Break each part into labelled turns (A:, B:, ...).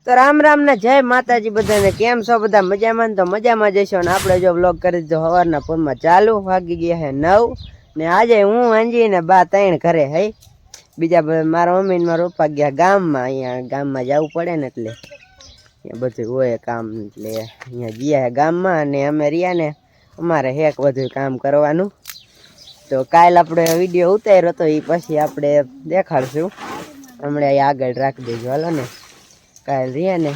A: તો રામ રામ ને જય માતાજી બધાને. કેમ છો બધા? મજામાં ને? તો મજામાં જઈશો ને આપણે જો વ્લોગ કરી દીધો સવારના પૂરમાં ચાલુ. વાગી ગયા છે 9 ને આજે હું અંજી ને બા ત્રણ ઘરે હે. બીજા મારા મમ્મી ને મારા પપ્પા ગયા ગામમાં. અહીંયા ગામમાં જવું પડે ને એટલે બધું હોય કામ, એટલે અહીંયા ગયા ગામમાં. અને અમે રહ્યા ને અમારે હેક બધું કામ કરવાનું. તો કાલ આપણે વિડીયો ઉતાર્યો તો એ પછી આપણે દેખાડશું. હમણાં આગળ રાખી દેજો હાલો ને. કાલ રહ્યા ને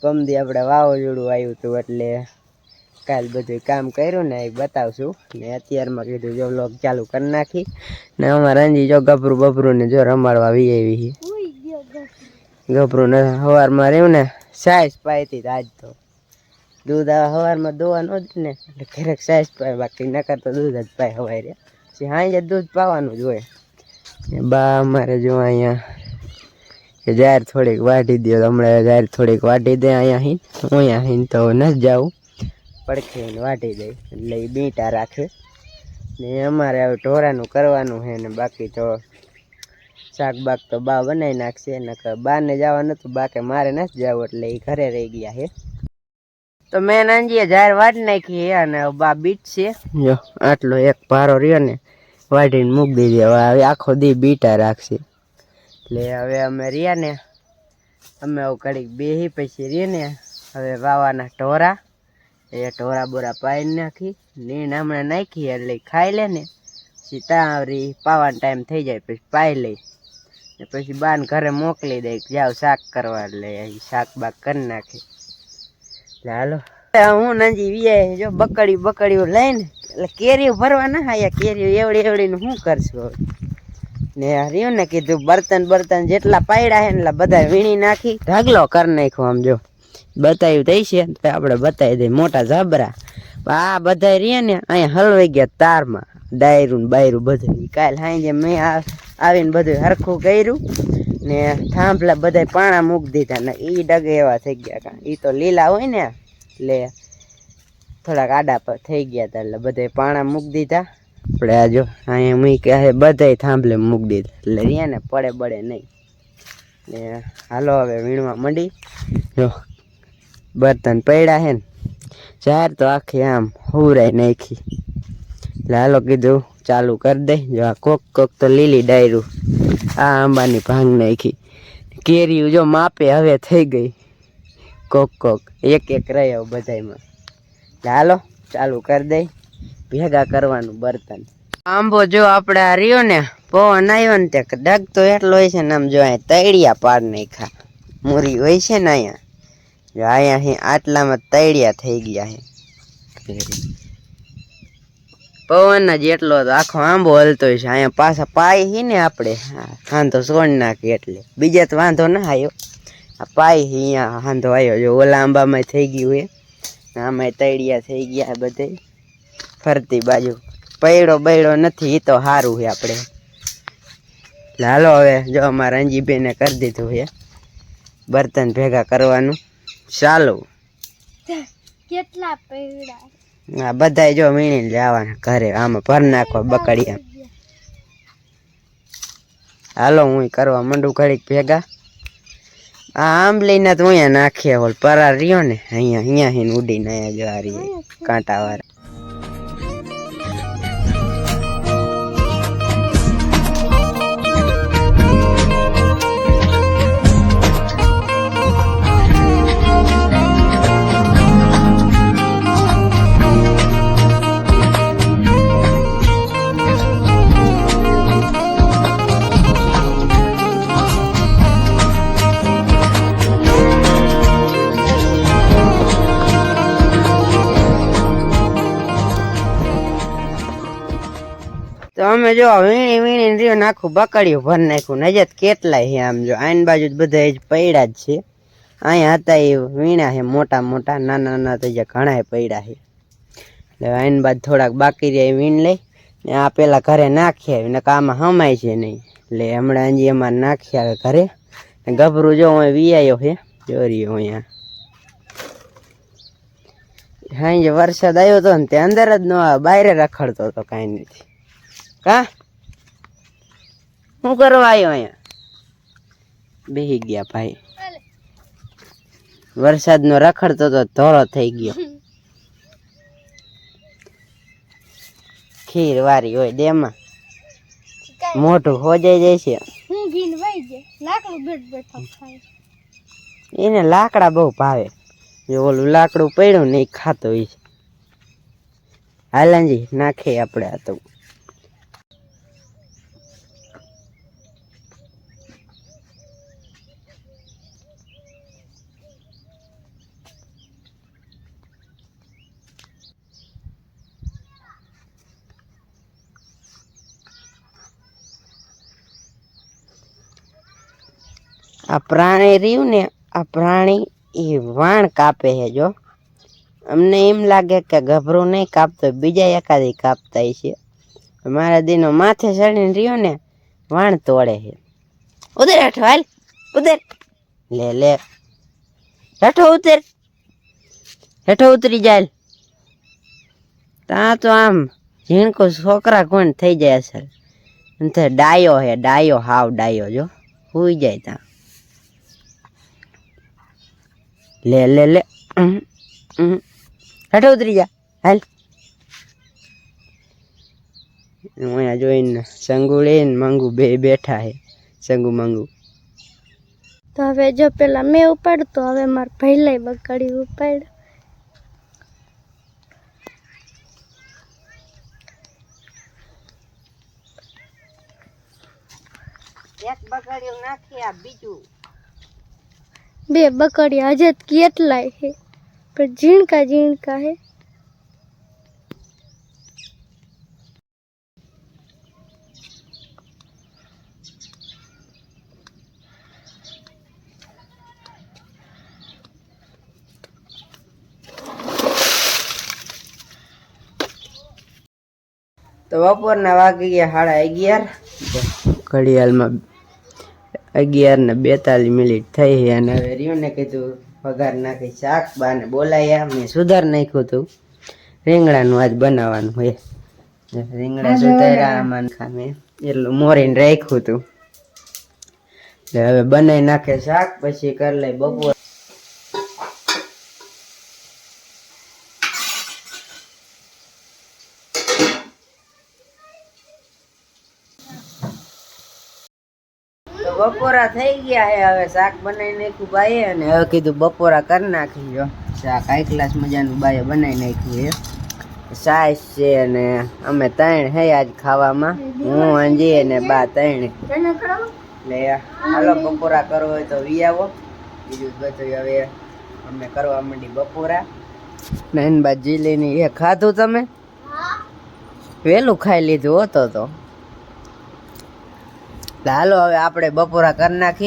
A: કમદી આપણે વાવાઝોડું આવ્યું હતું એટલે કાલ બધું કામ કર્યું ને એ બતાવશું. ને અત્યારમાં કીધું જો વ્લોગ ચાલુ કરી નાખી. ને અમારે અંજી જો ગભરું બભરું ને જો રમાડવા વી આવી. ગભરું ને સવારમાં રહ્યું ને સાઈઝ પાઈ હતી આજ તો. દૂધ સવારમાં દોવા નહોતી ને એટલે ક્યારેક સાઈઝ પાય, બાકી નકર તો દૂધ જ પાય સવારે. પછી હાંજે દૂધ પાવાનું જ હોય. બા અમારે જો અહીંયા કે જાહેર થોડીક વાઢી દો, હમણાં જાહેર થોડીક વાઢી દે. અહીંયા અહીં તો નથી જાવું, પડખે વાઢી દે એટલે એ બીટા રાખે. ને અમારે હવે ઢોરાનું કરવાનું છે ને બાકી તો શાક બાક તો બા બનાવી નાખશે. નકર બાને જવા નતું, બાકી મારે નથી જવું એટલે એ ઘરે રહી ગયા છે. તો મેં નાનજીએ જાહેર વાઢી નાખી છે અને બા બીટ છે. જો આટલો એક ભારો રહ્યો ને વાઢીને મૂકી દીધી. હવે આખો દી બીટા રાખશે. એટલે હવે અમે રહ્યા ને અમે ઘડીક બેહી પછી રહીએ ને હવે વાવાના ઢોરા. એ ઢોરા બોરા પાઈ નાખી નીણ હમણાં નાખી એટલે ખાઈ લે ને પછી તાવરી પાવાનો ટાઈમ થઈ જાય પછી પાઈ લઈ ને પછી બાને ઘરે મોકલી દઈ જાવ શાક કરવા. એટલે શાક બાક કરી નાખે. એટલે હાલો હું નજી વીએ જો બકડીયું લઈને એટલે કેરીઓ ભરવા ના આયા. કેરીઓ એવડીનું શું કરશું ને રહ્યું ને કીધું બર્તન જેટલા પાયડા છે ને એટલા બધા વીણી નાખી ઢગલો કરી નાખ્યો. આમ જો બતાવ્યું થઈ છે તો આપણે બતાવી દઈએ મોટા ઝાબરા. આ બધા રહ્યા ને અહીંયા હલવાઈ ગયા તારમાં, ડાયરું બાયરું બધું. કાલ સાંજે મેં આવીને બધું હરખું કર્યું ને થાંભલા બધા પાણા મૂકી દીધા ને એ ડગે એવા થઈ ગયા. એ તો લીલા હોય ને એટલે થોડાક આડા પર થઈ ગયા હતા એટલે બધા પાણા મૂકી દીધા. આપણે આ જો અહીંયા મૂક્યા બધા થાંભલે મૂકી દીધા એટલે રહ્યા ને પડે બળે નહીં. ને હાલો હવે વીણવા મંડી. જો બર્તન પડ્યા હે ને ચાર તો આખી આમ હુરાઈ નાખી. એટલે હાલો કીધું ચાલુ કરી દે. જો આ કોક તો લીલી ડાયરું આ આંબાની ભાંગ નાખી. કેરીયું જો માપે હવે થઈ ગઈ. કોક એક રહ્યો બધામાં. એટલે હાલો ચાલુ કરી દઈ ભેગા કરવાનું બર્તન. આંબો જો આપણે આ રહ્યો ને પવન આવ્યો ને તે ડગ તો એટલો હોય છે ને આમ જો અહીંયા તૈડિયા પાડ નાખ્યા. મૂરી હોય છે ને અહીંયા જો અહીંયા આટલામાં તૈડિયા થઈ ગયા છે. પવન જ એટલો તો આખો આંબો હલતો છે. અહીંયા પાછા પાય હી ને આપણે હાંધો સોડ નાખી એટલે બીજા તો વાંધો ના આવ્યો. આ પાય અહીંયા હાંધો આવ્યો. જો ઓલા આંબામાં થઈ ગયું હોય આમાં તૈડિયા થઈ ગયા બધે ફરતી બાજુ. પૈડો નથી એ તો સારું છે આપણે. હાલો હવે જો અમારા અંજીબેને કરી દીધું છે બર્તન ભેગા કરવાનું ચાલુ.
B: કેટલા પૈડા?
A: હા બધા જો વીણીને જવાના ઘરે. આમાં ભર નાખવા બકડિયા. હાલો હું કરવા માંડું ઘડીક ભેગા. આ આંબલીના તો અહીંયા નાખીએ હોલ પરાર રહ્યો ને અહીંયા ઉડીને અહીંયા જો આ રહી કાંટા વાળા. તો અમે જો વીણી રહ્યો નાખું બકડીયું ભર નાખ્યું. નજર કેટલાય છે આમ જો આઈન બાજુ બધા પૈડા જ છે. અહીંયા હતા એ વીણા છે મોટા નાના તો જે ઘણા પૈડા છે. એટલે આઈન બાજુ થોડાક બાકી રહ્યા વીણ લઈ ને આ પેલા ઘરે નાખ્યા ને આમાં હમાય છે નહીં. એટલે હમણાં અંજી અમારે નાખ્યા ઘરે. ગભરું જો અહીં વીઆયો છે ચોરીઓ. અહીંયા સાંજે વરસાદ આવ્યો હતો ને તે અંદર જ ન બહાર રખડતો હતો કાંઈ નથી. કા શું કરવા આવ્યો અહીંયા? બેસી ગયા ભાઈ. વરસાદનો રખડતો તો ધોળો થઈ ગયો. ખીર વારી હોય દેમાં મોટું હોજાઈ જાય છે.
B: હું ગીન વઈ જાય લાકડું બેઠ બેઠો ખાય.
A: એને લાકડા બહુ ભાવે. જો ઓલું લાકડું પડ્યું ને એ ખાતો હોય છે. હાલાંજી નાખે આપણે આ તો. આ પ્રાણી રહ્યું ને આ પ્રાણી એ વાણ કાપે છે. જો અમને એમ લાગે કે ગભરું નહીં કાપતો, બીજા એકાદી કાપતા છે. મારા દીનો માથે ચડીને રહ્યો ને વાણ તોડે છે. ઉતર હેઠો હાલ ઉતર. લે લે હેઠો ઉતર. હેઠો ઉતરી જાય. ત્યાં તો આમ ઝીણકો છોકરા કોણ થઈ જાય અસર. ડાયો હે ડાયો, હાવ ડાયો. જો હુઈ જાય ત્યાં. લે લે લે હેઠો ઉતરી જા હાલ. અહીંયા જોઈને સંગુડી ને મંગુ બે બેઠા હે. સંગુ મંગુ
B: તો હવે જો પેલા મેં ઉપાડતો, હવે મારા ભાઈ બકડી ઉપાડ.
A: એક બકડીયું નાખી આ બીજું.
B: બે બકડી આજે કેટલાય હે પણ ઝીણકા ઝીણકા હે.
A: તો બપોરના વાગી ગયા 11:30. ઘડિયાળમાં 11:42 થઈ છે. અને હવે રહ્યું ને કીધું પગાર નાખી શાક બાને બોલાયા. મેં સુધાર નાખ્યું હતું. રીંગણાનું આજ બનાવવાનું હોય. રીંગણા સુધાર્યા આમાં ખામે એટલું મોરીને રાખ્યું હતું. હવે બનાવી નાખે શાક, પછી કરી લઈ બપોર. બપોરા થઈ ગયા હે. હવે શાક બનાવી નાખ્યું બાએ, અને હવે કીધું બપોરા કરી નાખી. જો શાક હાઈ ક્લાસ મજાનું બાએ બનાવી નાખ્યું છે. સાસ છે અને અમે 3 હે આજ ખાવામાં. હું અંજી અને બા 3. એટલે હાલો બપોરા કરવો હોય તો વી આવો. બીજું બધું હવે અમે કરવા માંડી બપોરા. નૈન બા જીલીની એ ખાધું તમે? વહેલું ખાઈ લીધું હોતો તો. હાલો હવે આપણે બપોરા કરી નાખી.